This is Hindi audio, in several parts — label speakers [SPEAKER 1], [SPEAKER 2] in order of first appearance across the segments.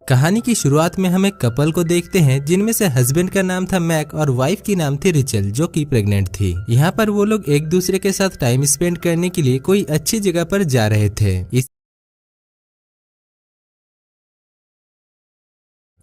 [SPEAKER 1] कहानी की शुरुआत में हम एक कपल को देखते हैं जिनमें से हस्बैंड का नाम था मैक और वाइफ की नाम थी रिचल, जो कि प्रेग्नेंट थी। यहाँ पर वो लोग एक दूसरे के साथ टाइम स्पेंड करने के लिए कोई अच्छी जगह पर जा रहे थे।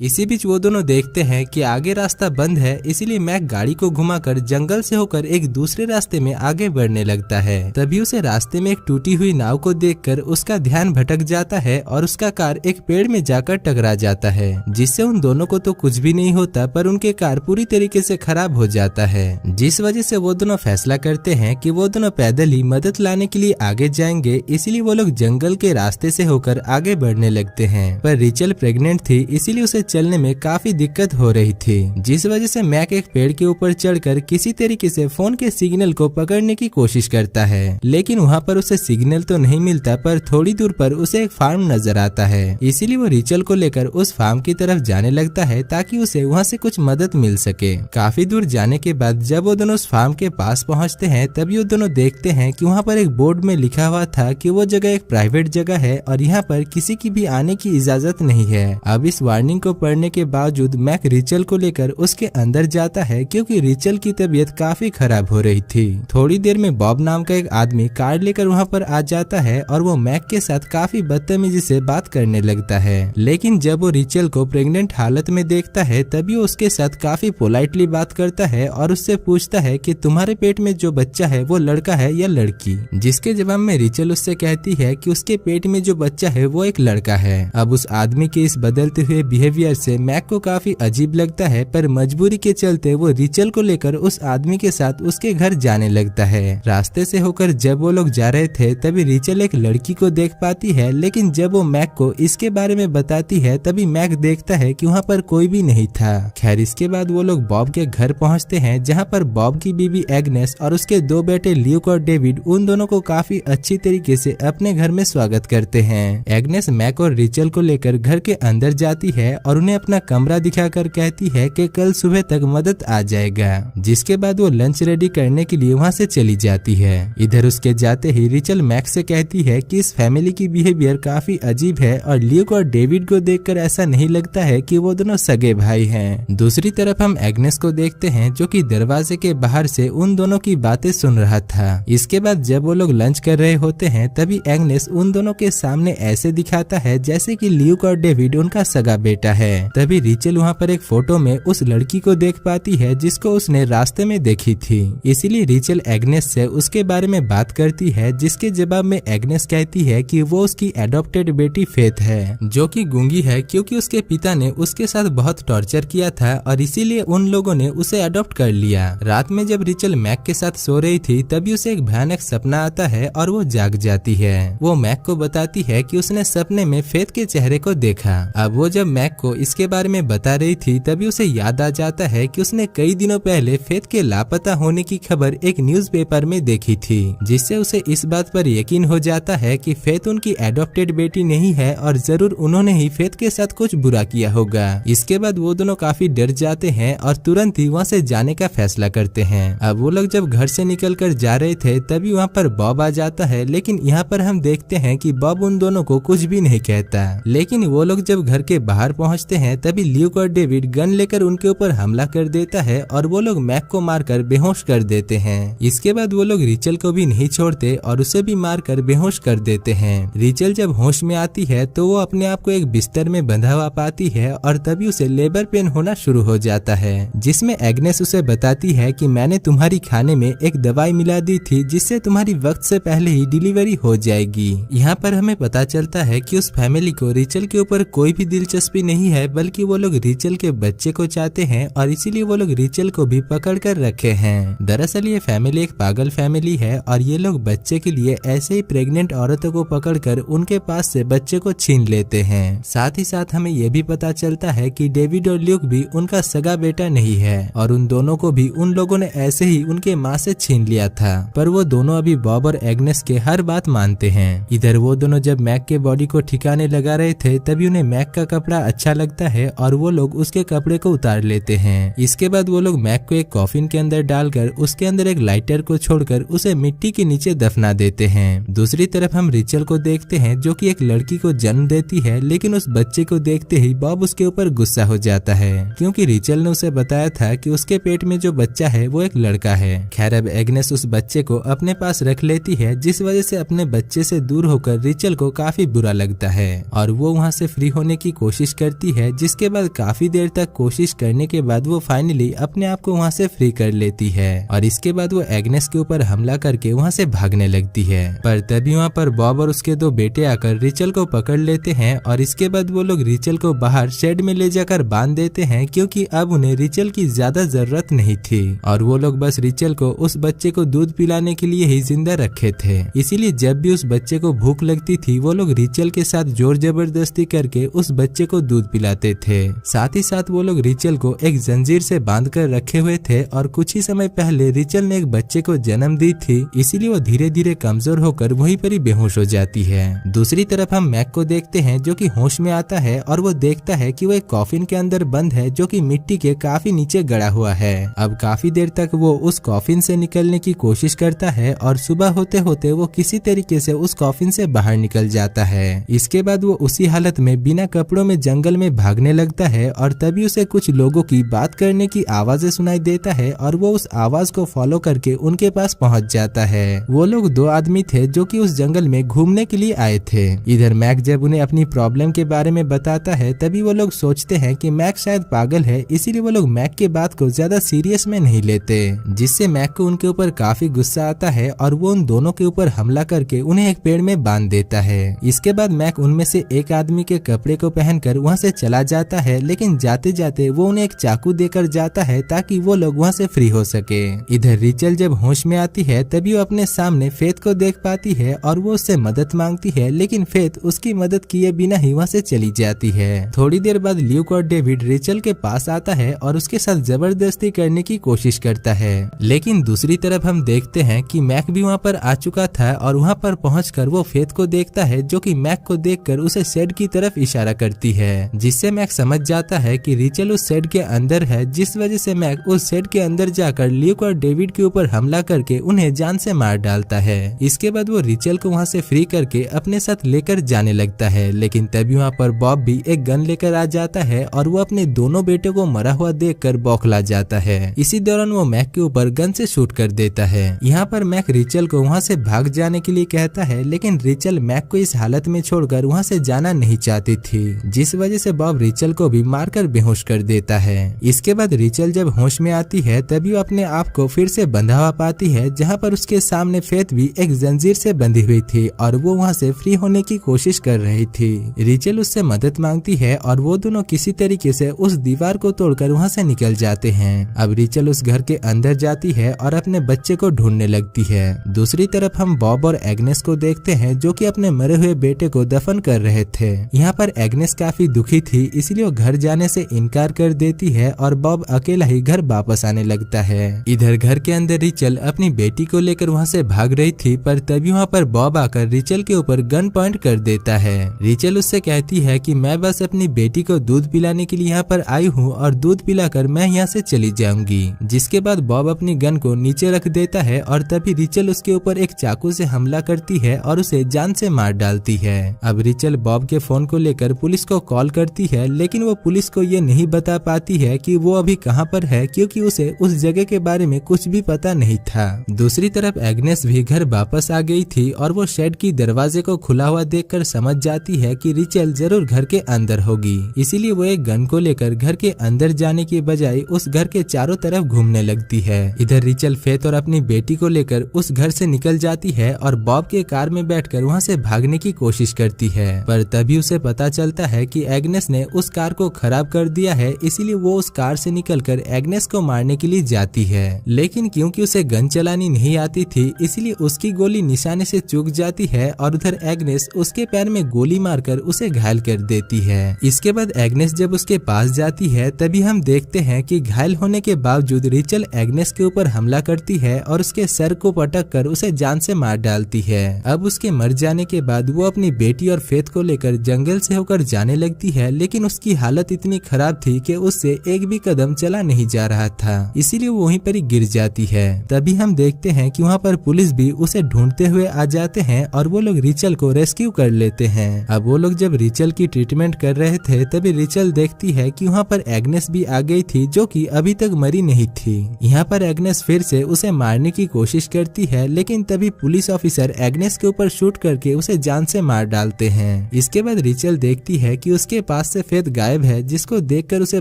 [SPEAKER 1] इसी बीच वो दोनों देखते हैं कि आगे रास्ता बंद है, इसीलिए मैक गाड़ी को घुमाकर जंगल से होकर एक दूसरे रास्ते में आगे बढ़ने लगता है। तभी उसे रास्ते में एक टूटी हुई नाव को देखकर उसका ध्यान भटक जाता है और उसका कार एक पेड़ में जाकर टकरा जाता है, जिससे उन दोनों को तो कुछ भी नहीं होता पर उनके कार पूरी तरीके से खराब हो जाता है। जिस वजह से वो दोनों फैसला करते हैं कि वो दोनों पैदल ही मदद लाने के लिए आगे जाएंगे, इसीलिए वो लोग जंगल के रास्ते से होकर आगे बढ़ने लगते हैं। पर रिचल प्रेग्नेंट थी, इसीलिए उसे चलने में काफी दिक्कत हो रही थी, जिस वजह से मैक एक पेड़ के ऊपर चढ़कर किसी तरीके से फोन के सिग्नल को पकड़ने की कोशिश करता है, लेकिन वहाँ पर उसे सिग्नल तो नहीं मिलता। पर थोड़ी दूर पर उसे एक फार्म नजर आता है, इसीलिए वो रिचल को लेकर उस फार्म की तरफ जाने लगता है ताकि उसे वहाँ से कुछ मदद मिल सके। काफी दूर जाने के बाद जब वो दोनों उस फार्म के पास पहुँचते हैं, तभी वो दोनों देखते हैं कि वहाँ पर एक बोर्ड में लिखा हुआ था कि वो जगह एक प्राइवेट जगह है और यहाँ पर किसी की भी आने की इजाजत नहीं है। अब इस वार्निंग को पढ़ने के बावजूद मैक रिचल को लेकर उसके अंदर जाता है, क्योंकि रिचल की तबीयत काफी खराब हो रही थी। थोड़ी देर में बॉब नाम का एक आदमी कार लेकर वहाँ पर आ जाता है और वो मैक के साथ काफी बदतमीजी से बात करने लगता है। लेकिन जब वो रिचल को प्रेग्नेंट हालत में देखता है, तभी वो उसके साथ काफी पोलाइटली बात करता है और उससे पूछता है कि तुम्हारे पेट में जो बच्चा है वो लड़का है या लड़की, जिसके जवाब में रिचल उससे कहती है कि उसके पेट में जो बच्चा है वो एक लड़का है। अब उस आदमी के इस बदलते हुए बिहेवियर से मैक को काफी अजीब लगता है, पर मजबूरी के चलते वो रिचल को लेकर उस आदमी के साथ उसके घर जाने लगता है। रास्ते से होकर जब वो लोग जा रहे थे, तभी रिचल एक लड़की को देख पाती है, लेकिन जब वो मैक को इसके बारे में बताती है, तभी मैक देखता है कि वहाँ पर कोई भी नहीं था। खैर, इसके बाद वो लोग बॉब के घर पहुँचते हैं, जहाँ पर बॉब की बीवी एग्नेस और उसके दो बेटे ल्यूक और डेविड उन दोनों को काफी अच्छी तरीके से अपने घर में स्वागत करते हैं। एग्नेस मैक और रिचल को लेकर घर के अंदर जाती है और उन्हें अपना कमरा दिखाकर कहती है कि कल सुबह तक मदद आ जाएगा, जिसके बाद वो लंच रेडी करने के लिए वहाँ से चली जाती है। इधर उसके जाते ही रिचल मैक से कहती है कि इस फैमिली की बिहेवियर काफी अजीब है और ल्यूक और डेविड को देखकर ऐसा नहीं लगता है कि वो दोनों सगे भाई हैं। दूसरी तरफ हम एग्नेस को देखते हैं, जो कि दरवाजे के बाहर से उन दोनों की बातें सुन रहा था। इसके बाद जब वो लोग लंच कर रहे होते हैं, तभी एग्नेस उन दोनों के सामने ऐसे दिखाता है जैसे कि ल्यूक और डेविड उनका सगा बेटा है। तभी रिचल वहाँ पर एक फोटो में उस लड़की को देख पाती है जिसको उसने रास्ते में देखी थी, इसीलिए रिचल एग्नेस से उसके बारे में बात करती है, जिसके जवाब में एग्नेस कहती है कि वो उसकी एडॉप्टेड बेटी फेथ है, जो कि गूंगी है क्योंकि उसके पिता ने उसके साथ बहुत टॉर्चर किया था और इसीलिए उन लोगों ने उसे अडॉप्ट कर लिया। रात में जब रिचल मैक के साथ सो रही थी, तभी उसे एक भयानक सपना आता है और वो जाग जाती है। वो मैक को बताती है कि उसने सपने में फेथ के चेहरे को देखा। अब वो जब मैक को इसके बारे में बता रही थी, तभी उसे याद आ जाता है कि उसने कई दिनों पहले फेथ के लापता होने की खबर एक न्यूज़पेपर में देखी थी, जिससे उसे इस बात पर यकीन हो जाता है कि फेथ उनकी एडॉप्टेड बेटी नहीं है और जरूर उन्होंने ही फेथ के साथ कुछ बुरा किया होगा। इसके बाद वो दोनों काफी डर जाते हैं और तुरंत ही वहाँ से जाने का फैसला करते हैं। अब वो लोग जब घर से निकल कर जा रहे थे, तभी वहाँ पर बॉब आ जाता है, लेकिन यहाँ पर हम देखते हैं कि बॉब उन दोनों को कुछ भी नहीं कहता। लेकिन वो लोग जब घर के बाहर पहुँचते हैं, तभी ल्यूक और डेविड गन लेकर उनके ऊपर हमला कर देता है और वो लोग मैक को मारकर बेहोश कर देते हैं। इसके बाद वो लोग रिचल को भी नहीं छोड़ते और उसे भी मारकर बेहोश कर देते हैं। रिचल जब होश में आती है तो वो अपने आप को एक बिस्तर में बंधा हुआ पाती है और तभी उसे लेबर पेन होना शुरू हो जाता है, जिसमें एग्नेस उसे बताती है कि मैंने तुम्हारी खाने में एक दवाई मिला दी थी जिससे तुम्हारी वक्त से पहले ही डिलीवरी हो जाएगी। यहाँ पर हमें पता चलता है कि उस फैमिली को रिचल के ऊपर कोई भी दिलचस्पी नहीं है, बल्कि वो लोग रिचल के बच्चे को चाहते हैं और इसीलिए वो लोग रिचल को भी पकड़ कर रखे हैं। दरअसल ये फैमिली एक पागल फैमिली है और ये लोग बच्चे के लिए ऐसे ही प्रेग्नेंट औरतों को पकड़कर उनके पास से बच्चे को छीन लेते हैं। साथ ही साथ हमें ये भी पता चलता है कि डेविड और ल्यूक भी उनका सगा बेटा नहीं है और उन दोनों को भी उन लोगों ने ऐसे ही उनके माँ से छीन लिया था, पर वो दोनों अभी बॉब और एग्नेस के हर बात मानते हैं। इधर वो दोनों जब मैक के बॉडी को ठिकाने लगा रहे थे, तभी उन्हें मैक का कपड़ा अच्छा लगता है और वो लोग उसके कपड़े को उतार लेते हैं। इसके बाद वो लोग मैक को एक कॉफिन के अंदर डालकर उसके अंदर एक लाइटर को छोड़कर उसे मिट्टी के नीचे दफना देते हैं। दूसरी तरफ हम रिचल को देखते हैं जो कि एक लड़की को जन्म देती है, लेकिन उस बच्चे को देखते ही बॉब उसके ऊपर गुस्सा हो जाता है क्योंकि रिचल ने उसे बताया था कि उसके पेट में जो बच्चा है वो एक लड़का है। खैर अब एग्नेस उस बच्चे को अपने पास रख लेती है, जिस वजह से अपने बच्चे से दूर होकर रिचल को काफी बुरा लगता है और वो वहाँ से फ्री होने की कोशिश करती है, जिसके बाद काफी देर तक कोशिश करने के बाद वो फाइनली अपने आप को वहाँ से फ्री कर लेती है और इसके बाद वो एग्नेस के ऊपर हमला करके वहाँ से भागने लगती है। पर तभी वहाँ पर बॉब और उसके दो बेटे आकर रिचल को पकड़ लेते हैं और इसके बाद वो लोग रिचल को बाहर शेड में ले जाकर बांध देते हैं क्योंकि अब उन्हें रिचल की ज्यादा जरूरत नहीं थी और वो लोग बस रिचल को उस बच्चे को दूध पिलाने के लिए ही जिंदा रखे थे। इसीलिए जब भी उस बच्चे को भूख लगती थी वो लोग रिचल के साथ जोर जबरदस्ती करके उस बच्चे को दूध पिलाते थे। साथ ही साथ वो लोग रिचल को एक जंजीर से बांध कर रखे हुए थे और कुछ ही समय पहले रिचल ने एक बच्चे को जन्म दी थी, इसीलिए वो धीरे धीरे कमजोर होकर वहीं पर ही बेहोश हो जाती है। दूसरी तरफ हम मैक को देखते हैं जो कि होश में आता है और वो देखता है कि वो एक कॉफिन के अंदर बंद है जो कि मिट्टी के काफी नीचे गड़ा हुआ है। अब काफी देर तक वो उस कॉफिन से निकलने की कोशिश करता है और सुबह होते होते वो किसी तरीके से उस कॉफिन से बाहर निकल जाता है। इसके बाद वो उसी हालत में बिना कपड़ों में जंगल में भागने लगता है और तभी उसे कुछ लोगों की बात करने की आवाजें सुनाई देता है और वो उस आवाज को फॉलो करके उनके पास पहुंच जाता है। वो लोग दो आदमी थे जो कि उस जंगल में घूमने के लिए आए थे। इधर मैक जब उन्हें अपनी प्रॉब्लम के बारे में बताता है तभी वो लोग सोचते हैं कि मैक शायद पागल है, इसीलिए वो लोग मैक की बात को ज्यादा सीरियस में नहीं लेते, जिससे मैक को उनके ऊपर काफी गुस्सा आता है और वो उन दोनों के ऊपर हमला करके उन्हें एक पेड़ में बांध देता है। इसके बाद मैक उनमें से एक आदमी के कपड़े को पहनकर वहाँ से चला जाता है, लेकिन जाते जाते वो उन्हें एक चाकू देकर जाता है ताकि वो लोग वहाँ से फ्री हो सके। इधर रिचल जब होश में आती है तभी वो अपने सामने फेथ को देख पाती है और वो उससे मदद मांगती है, लेकिन फेथ उसकी मदद किए बिना ही वहाँ से चली जाती है। थोड़ी देर बाद ल्यूक और डेविड रिचल के पास आता है और उसके साथ जबरदस्ती करने की कोशिश करता है, लेकिन दूसरी तरफ हम देखते हैं कि मैक भी वहाँ पर आ चुका था और वहाँ पर पहुंचकर वो फेथ को देखता है जो कि मैक को देखकर उसे शेड की तरफ इशारा करती है, जिससे मैक समझ जाता है कि रिचल उस शेड के अंदर है, जिस वजह से मैक उस शेड के अंदर जाकर ल्यूक और डेविड के ऊपर हमला करके उन्हें जान से मार डालता है। इसके बाद वो रिचल को वहाँ से फ्री करके अपने साथ लेकर जाने लगता है, लेकिन तभी वहाँ पर बॉब भी एक गन लेकर आ जाता है और वो अपने दोनों बेटे को मरा हुआ देखकर बौखला जाता है। इसी दौरान वो मैक के ऊपर गन से शूट कर देता है। यहाँ पर मैक रिचल को वहाँ से भाग जाने के लिए कहता है, लेकिन रिचल मैक को इस हालत में छोड़कर वहाँ से जाना नहीं चाहती थी, जिस वजह से बॉब रिचल को भी मारकर बेहोश कर देता है। इसके बाद रिचल जब होश में आती है तभी वो अपने आप को फिर से बंधा हुआ पाती है, जहाँ पर उसके सामने फेथ भी एक जंजीर से बंधी हुई थी और वो वहाँ से फ्री होने की कोशिश कर रही थी। रिचल उससे मदद मांगती है और वो दोनों किसी तरीके से उस दीवार को तोड़कर वहाँ से निकल जाते हैं। अब रिचल उस घर के अंदर जाती है और अपने बच्चे को ढूंढने लगती है। दूसरी तरफ हम बॉब और एग्नेस को देखते हैं जो कि अपने मरे हुए बेटे को दफन कर रहे थे। यहाँ पर एग्नेस काफी दुखी थी, इसलिए वो घर जाने से इनकार कर देती है और बॉब अकेला ही घर वापस आने लगता है। इधर घर के अंदर रिचल अपनी बेटी को लेकर वहाँ से भाग रही थी, पर तभी वहाँ पर बॉब आकर रिचल के ऊपर गन पॉइंट कर देता है। रिचल उससे कहती है कि मैं बस अपनी बेटी को दूध पिलाने के लिए यहाँ पर आई हूँ और दूध पिलाकर मैं यहाँ से चली जाऊंगी। जिसके बाद बॉब अपनी गन को नीचे रख देता है और तभी रिचल उसके ऊपर एक चाकू से हमला करती है और उसे जान से मार डालती है। अब रिचल बॉब के फोन को लेकर पुलिस को कॉल करती है, लेकिन वो पुलिस को ये नहीं बता पाती है कि वो अभी कहाँ पर है, क्योंकि उसे उस जगह के बारे में कुछ भी पता नहीं था। दूसरी तरफ एग्नेस भी घर वापस आ गई थी और वो शेड की दरवाजे को खुला हुआ देखकर समझ जाती है कि रिचल जरूर घर के अंदर होगी, इसीलिए वो एक गन को लेकर घर के अंदर जाने की बजाय उस घर के चारों तरफ घूमने लगती है। इधर रिचल फेथ और अपनी बेटी को लेकर उस घर से निकल जाती है और बॉब के कार में बैठकर वहाँ से भागने की कोशिश करती है, पर तभी उसे पता चलता है कि एग्नेस ने उस कार को खराब कर दिया है, इसीलिए वो उस कार से निकलकर एग्नेस को मारने के लिए जाती है। लेकिन क्योंकि उसे गन चलानी नहीं आती थी, इसलिए उसकी गोली निशाने से चूक जाती है और उधर एग्नेस उसके पैर में गोली मारकर उसे घायल कर देती है। इसके बाद एग्नेस जब उसके पास जाती है तभी हम देखते हैं कि घायल होने के बावजूद रिचल एग्नेस के ऊपर हमला करती है और उसके सर को पटक कर उसे जान से मार डालती है। अब उसके मर जाने के बाद वो अपनी बेटी और फेथ को लेकर जंगल से होकर जाने लगती है है, लेकिन उसकी हालत इतनी खराब थी कि उससे एक भी कदम चला नहीं जा रहा था, इसीलिए वो वहीं पर ही गिर जाती है। तभी हम देखते हैं कि वहाँ पर पुलिस भी उसे ढूंढते हुए आ जाते हैं और वो लोग रिचल को रेस्क्यू कर लेते हैं। अब वो लोग जब रिचल की ट्रीटमेंट कर रहे थे तभी रिचल देखती है कि वहाँ पर एग्नेस भी आ गई थी, जो कि अभी तक मरी नहीं थी। यहाँ पर एग्नेस फिर से उसे मारने की कोशिश करती है, लेकिन तभी पुलिस ऑफिसर एग्नेस के ऊपर शूट करके उसे जान से मार डालते हैं। इसके बाद रिचल देखती है कि उसके पास से फेथ गायब है, जिसको देखकर उसे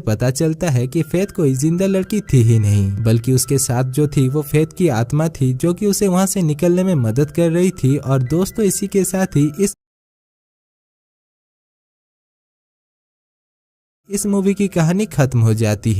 [SPEAKER 1] पता चलता है कि फेथ कोई जिंदा लड़की थी ही नहीं, बल्कि उसके साथ जो थी वो फेथ की आत्मा थी, जो कि उसे वहां से निकलने में मदद कर रही थी। और दोस्तों, इसी के साथ ही इस मूवी की कहानी खत्म हो जाती है।